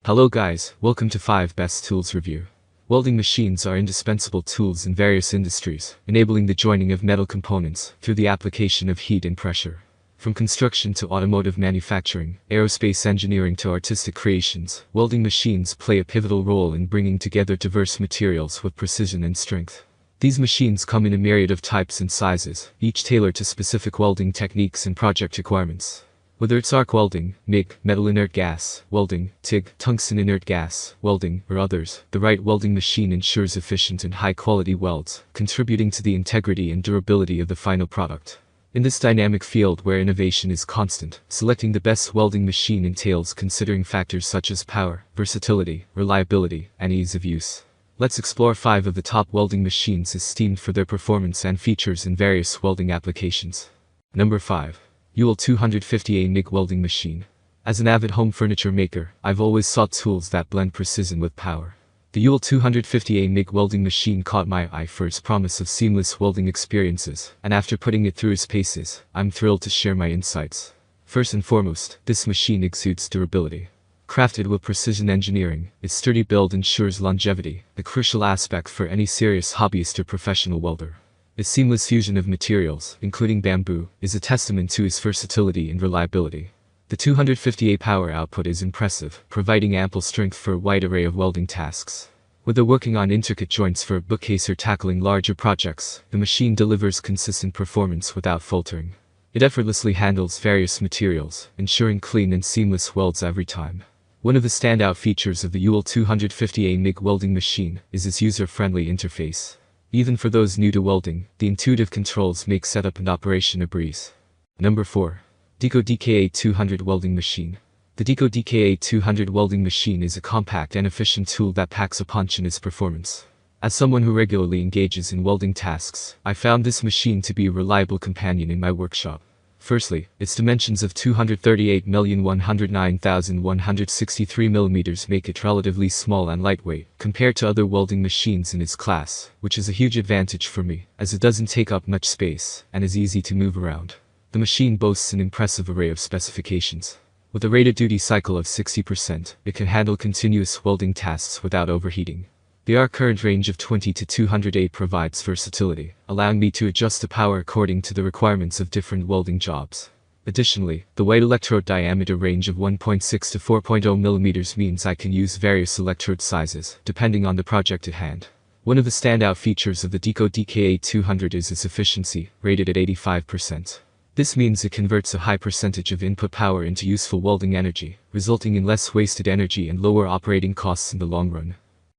Hello guys, welcome to 5 Best Tools Review. Welding machines are indispensable tools in various industries, enabling the joining of metal components through the application of heat and pressure. From construction to automotive manufacturing, aerospace engineering to artistic creations, welding machines play a pivotal role in bringing together diverse materials with precision and strength. These machines come in a myriad of types and sizes, each tailored to specific welding techniques and project requirements. Whether it's arc welding, MIG, metal inert gas, welding, TIG, tungsten inert gas, welding, or others, the right welding machine ensures efficient and high-quality welds, contributing to the integrity and durability of the final product. In this dynamic field where innovation is constant, selecting the best welding machine entails considering factors such as power, versatility, reliability, and ease of use. Let's explore 5 of the top welding machines esteemed for their performance and features in various welding applications. Number 5. UWELD 250A MIG Welding Machine. As an avid home furniture maker, I've always sought tools that blend precision with power. The UWELD 250A MIG Welding Machine caught my eye for its promise of seamless welding experiences, and after putting it through its paces, I'm thrilled to share my insights. First and foremost, this machine exudes durability. Crafted with precision engineering, its sturdy build ensures longevity, a crucial aspect for any serious hobbyist or professional welder. Its seamless fusion of materials, including bamboo, is a testament to its versatility and reliability. The 250A power output is impressive, providing ample strength for a wide array of welding tasks. Whether working on intricate joints for a bookcase or tackling larger projects, the machine delivers consistent performance without faltering. It effortlessly handles various materials, ensuring clean and seamless welds every time. One of the standout features of the UWELD 250A MIG welding machine is its user-friendly interface. Even for those new to welding, the intuitive controls make setup and operation a breeze. Number 4. DEKO DKA200 Welding Machine. The DEKO DKA200 welding machine is a compact and efficient tool that packs a punch in its performance. As someone who regularly engages in welding tasks, I found this machine to be a reliable companion in my workshop. Firstly, its dimensions of 238,109,163 mm make it relatively small and lightweight, compared to other welding machines in its class, which is a huge advantage for me, as it doesn't take up much space, and is easy to move around. The machine boasts an impressive array of specifications. With a rated duty cycle of 60%, it can handle continuous welding tasks without overheating. The arc current range of 20 to 208 provides versatility, allowing me to adjust the power according to the requirements of different welding jobs. Additionally, the wide electrode diameter range of 1.6 to 4.0 mm means I can use various electrode sizes, depending on the project at hand. One of the standout features of the DEKO DKA200 is its efficiency, rated at 85%. This means it converts a high percentage of input power into useful welding energy, resulting in less wasted energy and lower operating costs in the long run.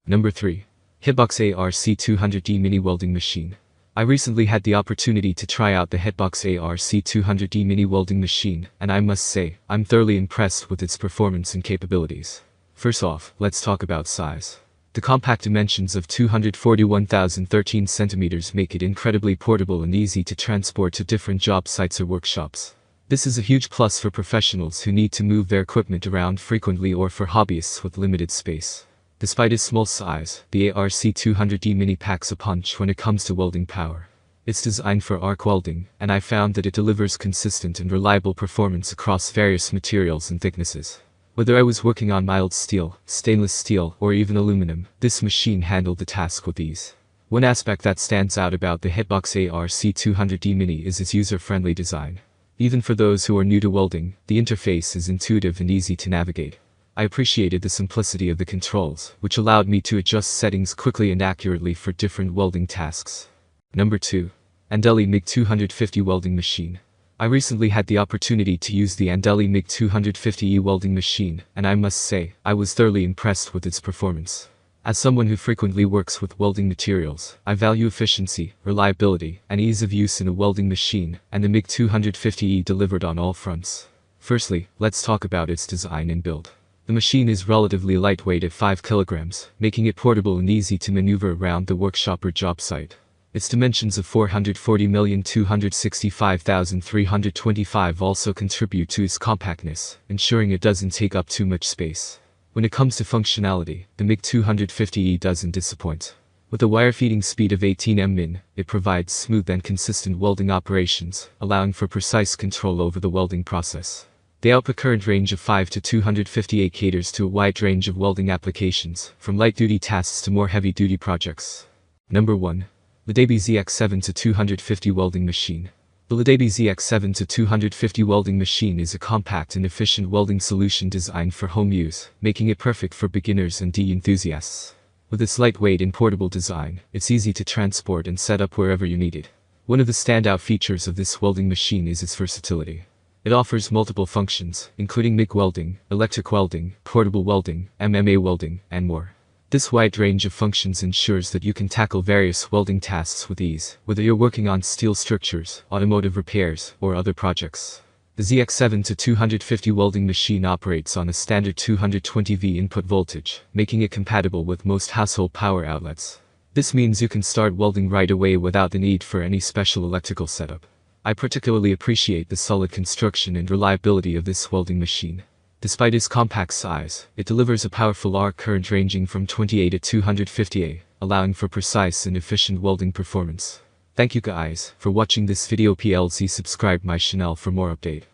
Number 3. HITBOX ARC200D Mini Welding Machine. I recently had the opportunity to try out the HITBOX ARC200D Mini Welding Machine, and I must say, I'm thoroughly impressed with its performance and capabilities. First off, let's talk about size. The compact dimensions of 241,013 centimeters make it incredibly portable and easy to transport to different job sites or workshops. This is a huge plus for professionals who need to move their equipment around frequently or for hobbyists with limited space. Despite its small size, the ARC200D Mini packs a punch when it comes to welding power. It's designed for arc welding, and I found that it delivers consistent and reliable performance across various materials and thicknesses. Whether I was working on mild steel, stainless steel, or even aluminum, this machine handled the task with ease. One aspect that stands out about the HITBOX ARC200D Mini is its user-friendly design. Even for those who are new to welding, the interface is intuitive and easy to navigate. I appreciated the simplicity of the controls, which allowed me to adjust settings quickly and accurately for different welding tasks. Number 2. ANDELI MIG 250 Welding Machine. I recently had the opportunity to use the ANDELI MIG 250E welding machine, and I must say, I was thoroughly impressed with its performance. As someone who frequently works with welding materials, I value efficiency, reliability, and ease of use in a welding machine, and the MIG 250E delivered on all fronts. Firstly, let's talk about its design and build. The machine is relatively lightweight at 5 kilograms, making it portable and easy to maneuver around the workshop or job site. Its dimensions of 440,265,325 also contribute to its compactness, ensuring it doesn't take up too much space. When it comes to functionality, the MIG 250E doesn't disappoint. With a wire feeding speed of 18 min, it provides smooth and consistent welding operations, allowing for precise control over the welding process. The output current range of 5 to 258 caters to a wide range of welding applications, from light-duty tasks to more heavy-duty projects. Number 1. LOUDABIE ZX7 to 250 Welding Machine. The LOUDABIE ZX7 to 250 welding machine is a compact and efficient welding solution designed for home use, making it perfect for beginners and DE enthusiasts. With its lightweight and portable design, it's easy to transport and set up wherever you need it. One of the standout features of this welding machine is its versatility. It offers multiple functions, including MIG welding, electric welding, portable welding, MMA welding, and more. This wide range of functions ensures that you can tackle various welding tasks with ease, whether you're working on steel structures, automotive repairs, or other projects. The ZX7 to 250 welding machine operates on a standard 220V input voltage, making it compatible with most household power outlets. This means you can start welding right away without the need for any special electrical setup. I particularly appreciate the solid construction and reliability of this welding machine. Despite its compact size, it delivers a powerful arc current ranging from 20A to 250A, allowing for precise and efficient welding performance. Thank you guys for watching this video. PLZ subscribe my channel for more update.